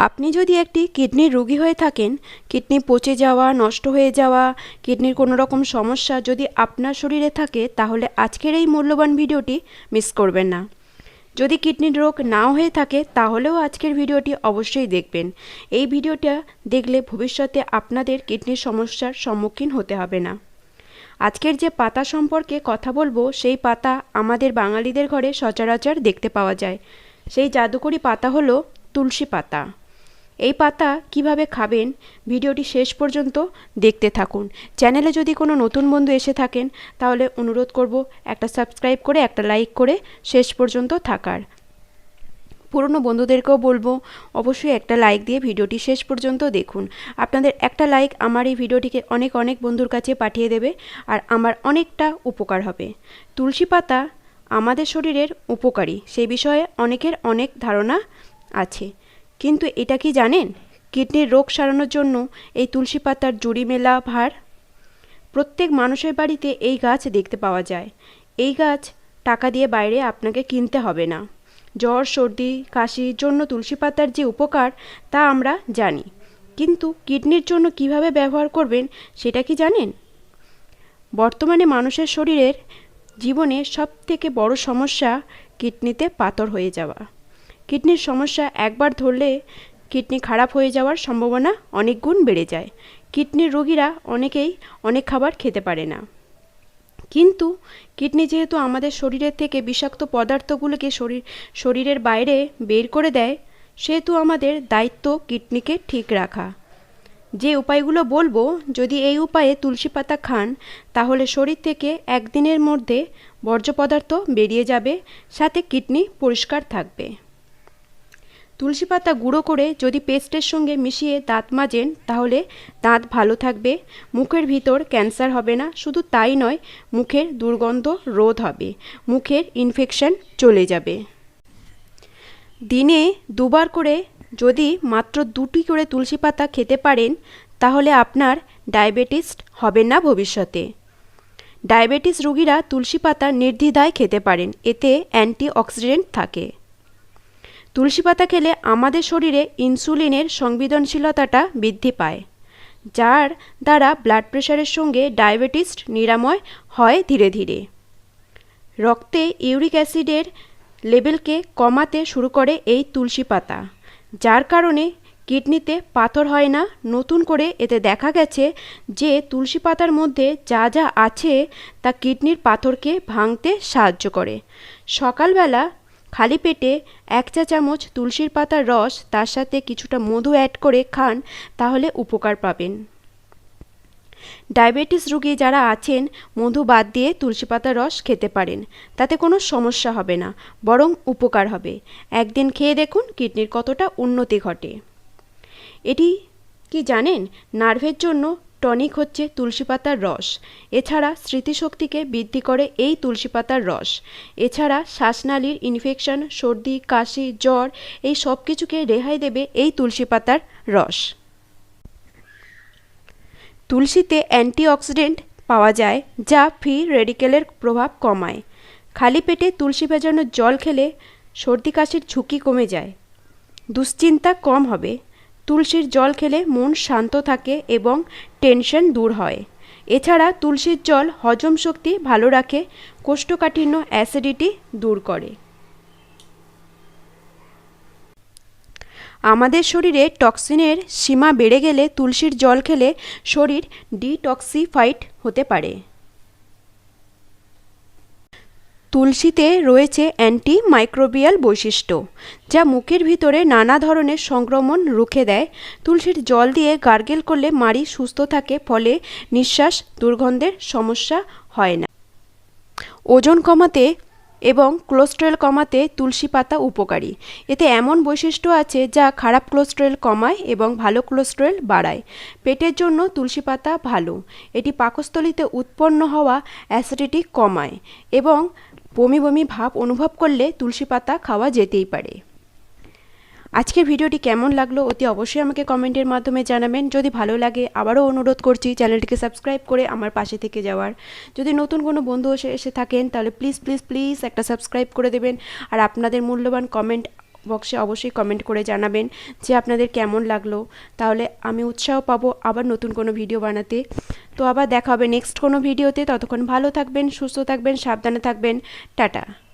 আপনি যদি একটি কিডনির রোগী হয়ে থাকেন, কিডনি পচে যাওয়া, নষ্ট হয়ে যাওয়া, কিডনির কোনো রকম সমস্যা যদি আপনার শরীরে থাকে, তাহলে আজকের এই মূল্যবান ভিডিওটি মিস করবেন না। যদি কিডনির রোগ নাও হয়ে থাকে, তাহলেও আজকের ভিডিওটি অবশ্যই দেখবেন। এই ভিডিওটা দেখলে ভবিষ্যতে আপনাদের কিডনির সমস্যার সম্মুখীন হতে হবে না। আজকের যে পাতা সম্পর্কে কথা বলবো, সেই পাতা আমাদের বাঙালিদের ঘরে সচরাচর দেখতে পাওয়া যায়। সেই জাদুকরি পাতা হলো তুলসী পাতা। এই পাতা কিভাবে খাবেন, ভিডিওটি শেষ পর্যন্ত দেখতে থাকুন। চ্যানেলে যদি কোনো নতুন বন্ধু এসে থাকেন, তাহলে অনুরোধ করব একটা সাবস্ক্রাইব করে একটা লাইক করে শেষ পর্যন্ত থাকার। পুরনো বন্ধুদেরকেও বলবো অবশ্যই একটা লাইক দিয়ে ভিডিওটি শেষ পর্যন্ত দেখুন। আপনাদের একটা লাইক আমার এই ভিডিওটিকে অনেক অনেক বন্ধুর কাছে পাঠিয়ে দেবে, আর আমার অনেকটা উপকার হবে। তুলসী পাতা আমাদের শরীরের উপকারী, সেই বিষয়ে অনেকের অনেক ধারণা আছে, কিন্তু এটা কি জানেন কিডনির রোগ সারানোর জন্য এই তুলসী পাতার জুড়ি মেলা ভার? প্রত্যেক মানুষের বাড়িতে এই গাছ দেখতে পাওয়া যায়। এই গাছ টাকা দিয়ে বাইরে আপনাকে কিনতে হবে না। জ্বর, সর্দি, কাশির জন্য তুলসী পাতার যে উপকার তা আমরা জানি, কিন্তু কিডনির জন্য কিভাবে ব্যবহার করবেন সেটা কি জানেন? বর্তমানে মানুষের শরীরের জীবনে সবথেকে বড় সমস্যা কিডনিতে পাথর হয়ে যাওয়া। কিডনির সমস্যা একবার ধরলে কিডনি খারাপ হয়ে যাওয়ার সম্ভাবনা অনেক গুণ বেড়ে যায়। কিডনির রোগীরা অনেকেই অনেক খাবার খেতে পারে না, কিন্তু কিডনি যেহেতু আমাদের শরীরের থেকে বিষাক্ত পদার্থগুলোকে শরীরের বাইরে বের করে দেয়, সেহেতু আমাদের দায়িত্ব কিডনিকে ঠিক রাখা। যে উপায়গুলো বলবো, যদি এই উপায়ে তুলসী পাতা খান, তাহলে শরীর থেকে একদিনের মধ্যে বর্জ্য পদার্থ বেরিয়ে যাবে, সাথে কিডনি পরিষ্কার থাকবে। তুলসী পাতা গুঁড়ো করে যদি পেস্টের সঙ্গে মিশিয়ে দাঁত মাজেন, তাহলে দাঁত ভালো থাকবে, মুখের ভিতর ক্যান্সার হবে না। শুধু তাই নয়, মুখের দুর্গন্ধ রোধ হবে, মুখের ইনফেকশন চলে যাবে। দিনে দুবার করে যদি মাত্র 2টি করে তুলসী পাতা খেতে পারেন, তাহলে আপনার ডায়াবেটিস হবে না ভবিষ্যতে। ডায়াবেটিস রোগীরা তুলসী পাতা নির্দ্বিধায় খেতে পারেন, এতে অ্যান্টিঅক্সিডেন্ট থাকে। তুলসী পাতা খেলে আমাদের শরীরে ইনসুলিনের সংবেদনশীলতাটা বৃদ্ধি পায়, যার দ্বারা ব্লাড প্রেশারের সঙ্গে ডায়াবেটিস নিরাময় হয় ধীরে ধীরে। রক্তে ইউরিক অ্যাসিডের লেভেলকে কমাতে শুরু করে এই তুলসী পাতা, যার কারণে কিডনিতে পাথর হয় না। নতুন করে এতে দেখা গেছে যে তুলসী পাতার মধ্যে যা যা আছে তা কিডনির পাথরকে ভাঙতে সাহায্য করে। সকালবেলা খালি পেটে 1 চা চামচ তুলসীর পাতার রস, তার সাথে কিছুটা মধু অ্যাড করে খান, তাহলে উপকার পাবেন। ডায়াবেটিস রোগী যারা আছেন, মধু বাদ দিয়ে তুলসী পাতার রস খেতে পারেন, তাতে কোনো সমস্যা হবে না, বরং উপকার হবে। একদিন খেয়ে দেখুন কিডনির কতটা উন্নতি ঘটে। এটি কি জানেন, নার্ভের জন্য টনিক হচ্ছে তুলসী পাতার রস। এছাড়া স্মৃতিশক্তিকে বৃদ্ধি করে এই তুলসী পাতার রস। এছাড়া শ্বাসনালীর ইনফেকশন, সর্দি, কাশি, জ্বর এই সব কিছুকে রেহাই দেবে এই তুলসী পাতার রস। তুলসীতে অ্যান্টিঅক্সিডেন্ট পাওয়া যায়, যা ফ্রি রেডিকেলের প্রভাব কমায়। খালি পেটে তুলসী ভেজানো জল খেলে সর্দি কাশির ঝুঁকি কমে যায়, দুশ্চিন্তা কম হবে। তুলসীর জল খেলে মন শান্ত থাকে এবং টেনশন দূর হয়। এছাড়া তুলসীর জল হজম শক্তি ভালো রাখে, কোষ্ঠকাঠিন্য, অ্যাসিডিটি দূর করে। আমাদের শরীরে টক্সিনের সীমা বেড়ে গেলে তুলসীর জল খেলে শরীর ডিটক্সিফাইড হতে পারে। তুলসীতে রয়েছে অ্যান্টিমাইক্রোবিয়াল বৈশিষ্ট্য, যা মুখের ভিতরে নানা ধরনের সংক্রমণ রুখে দেয়। তুলসীর জল দিয়ে গার্গেল করলে মাড়ি সুস্থ থাকে, ফলে নিঃশ্বাস দুর্গন্ধের সমস্যা হয় না। ওজন কমাতে এবং কোলেস্টেরল কমাতে তুলসী পাতা উপকারী। এতে এমন বৈশিষ্ট্য আছে যা খারাপ কোলেস্টেরল কমায় এবং ভালো কোলেস্টেরল বাড়ায়। পেটের জন্য তুলসী পাতা ভালো, এটি পাকস্থলীতে উৎপন্ন হওয়া অ্যাসিডিটি কমায়, এবং বমি বমি ভাব অনুভব করলে তুলসী পাতা খাওয়া যেতেই পারে। আজকের ভিডিওটি কেমন লাগলো অতি অবশ্যই আমাকে কমেন্টের মাধ্যমে জানাবেন। যদি ভালো লাগে আবারও অনুরোধ করছি চ্যানেলটিকে সাবস্ক্রাইব করে আমার পাশে থেকে যাওয়ার। যদি নতুন কোনো বন্ধু এসে থাকেন, তাহলে প্লিজ প্লিজ প্লিজ একটা সাবস্ক্রাইব করে দেবেন, আর আপনাদের মূল্যবান কমেন্ট বক্সে অবশ্যই কমেন্ট করে জানাবেন যে আপনাদের কেমন লাগলো, তাহলে আমি উৎসাহ পাবো আবার নতুন কোনো ভিডিও বানাতে। তো আবার দেখা হবে নেক্সট কোনো ভিডিওতে। ততক্ষণ ভালো থাকবেন, সুস্থ থাকবেন, সাবধানে থাকবেন। টাটা।